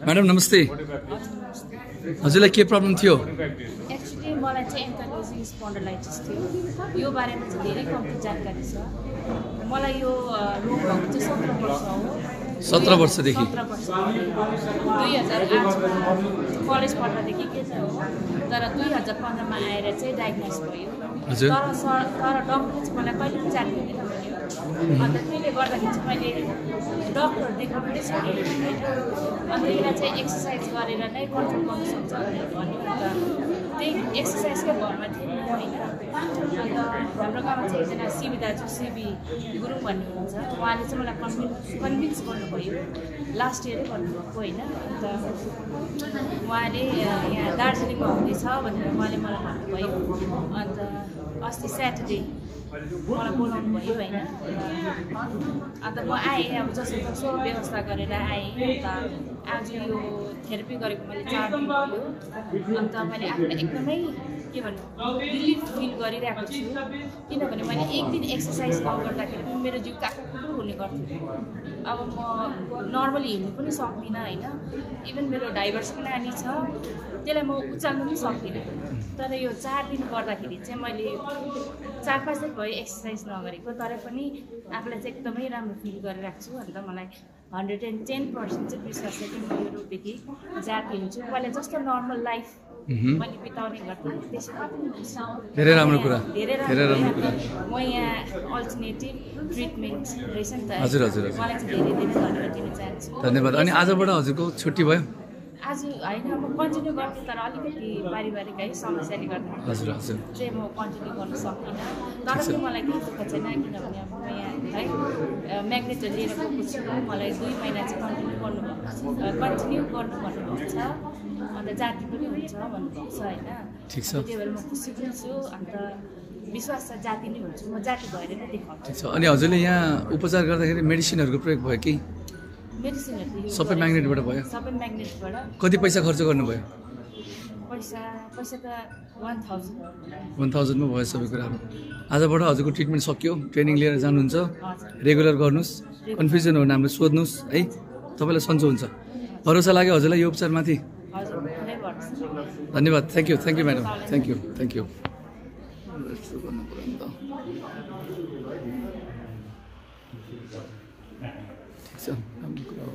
madam नमस्ते हजुरलाई के प्रब्लम थियो एक्चुअली मलाई चाहिँ एन्थाइलोजिङ स्पन्डिलाइटिस थियो यो बारेमा चाहिँ धेरै कम्ती जानकारी छ मलाई यो रोग भएको चाहिँ 17 वर्ष हो 17 वर्षदेखि 17 वर्ष 2008 कलेज पढ्दादेखि के चाहिँ हो तर 2015 मा आएर चाहिँ डायग्नोस भयो हजुर तर डाक्टरले चाहिँ मलाई कहिले पनि जान्दैन भन्यो अन्त त्यसले गर्दाखेरि चाहिँ मैले डाक्टर देखाउनै छोडेँ अन्त यसलाई चाहिँ एक्सर्साइज गरेर नै कन्ट्रोल गर्न सक्छ भनेर भन्यो अन्त त्यही एक्सर्साइजकै भरमा थिएँ होइन अन्त हाम्रो गाउँमा चाहिँ एकजना सिबी दाजु सिबी गुरुङ भन्ने हुनुहुन्छ उहाँले चाहिँ मलाई कन्भिन्स गर्नुभयो लास्ट इयरै भन्नुभएको होइन अन्त उहाँले यहाँ दार्जिलिङमा हुँदैछ भनेर उहाँले मलाई भन्नुभयो अन्त अस्ति स्याटरडे मलाई बोलाउनु भयो होइन अन्त म आएँ अब जसो तसो व्यवस्था गरेर आएँ अन्त आज यो थेरापी गरेको मैले 4 दिन भयो अन्त मैले आफूलाई एकदमै के भन्नु रिलिफ फिल गरिरहेको छु किनभने मैले एक दिन एक्सर्साइज नगर्दाखेरि पनि मेरो जिउ काकुकुरु हुने गर्थ्यो अब म नर्मली हिँड्नु पनि सक्दिनँ होइन इभन मेरो 2.5 वर्षको नानी छ त्यसलाई म उचाल्नु पनि सक्दिनँ तर यो 4 दिन गर्दाखेरि चाहिँ मैले 4-5 दिन भयो एक्सर्साइज नगरेको तर पनि आफूलाई चाहिँ एकदमै राम्रो फिल गरिरहेको छु अन्त मलाई 110% चाहिँ विश्वास छ कि म यो रोगदेखि जाती हुन्छु पहिला जस्तो नर्मल लाइफ मैले बिताउने गर्थेँ त्यसमा धेरै राम्रो कुरा धेरै राम्रो म यहाँ अल्टरनेटिभ ट्रिटमेन्ट रहेछ नि त हजुर हजुर मलाई चाहिँ धेरै धेरै धन्यवाद दिन चाहन्छु धन्यवाद अनि आजबाट हजुरको छुट्टी भयो आज होइन म कन्टिन्यू गर्थेँ तर अलिकति पारिवारिक है समस्याले गर्दा हजुर हजुर चाहिँ म कन्टिन्यू गर्न सक्दिनँ तर पनि मलाई केही दुःख छैन किनभने अब म यहाँ है म्याग्नेटहरू लिएर गएको छु मलाई 2 महिना चाहिँ कन्टिन्यू गर्नुभएको छ अन्त जाति पनि हुन्छ भन्नुभएको छ होइन ठिक छ त्यही भएर म खुसी पनि छु अन्त विश्वास छ जाति नै हुन्छु म जाति भएर नै देखाउँछु ठिक छ अनि हजुरले यहाँ उपचार गर्दाखेरि मेडिसिनहरूको प्रयोग भयो कि मेडिसिनहरू सबै म्याग्नेटबाट भयो सबै म्याग्नेटबाट कति पैसा खर्च गर्नुभयो पैसा त 1000 मा भयो सबै कुराहरू आजबाट हजुरको ट्रिटमेन्ट सक्यो ट्रेनिङ लिएर जानुहुन्छ रेगुलर गर्नुहोस् कन्फ्युजन हो भने हामीले सोध्नुहोस् है तपाईँलाई सन्चो हुन्छ भरोसा लाग्यो हजुरलाई यो उपचारमाथि धन्यवाद thank you madam thank you ठिक छ राम्रो कुरा हो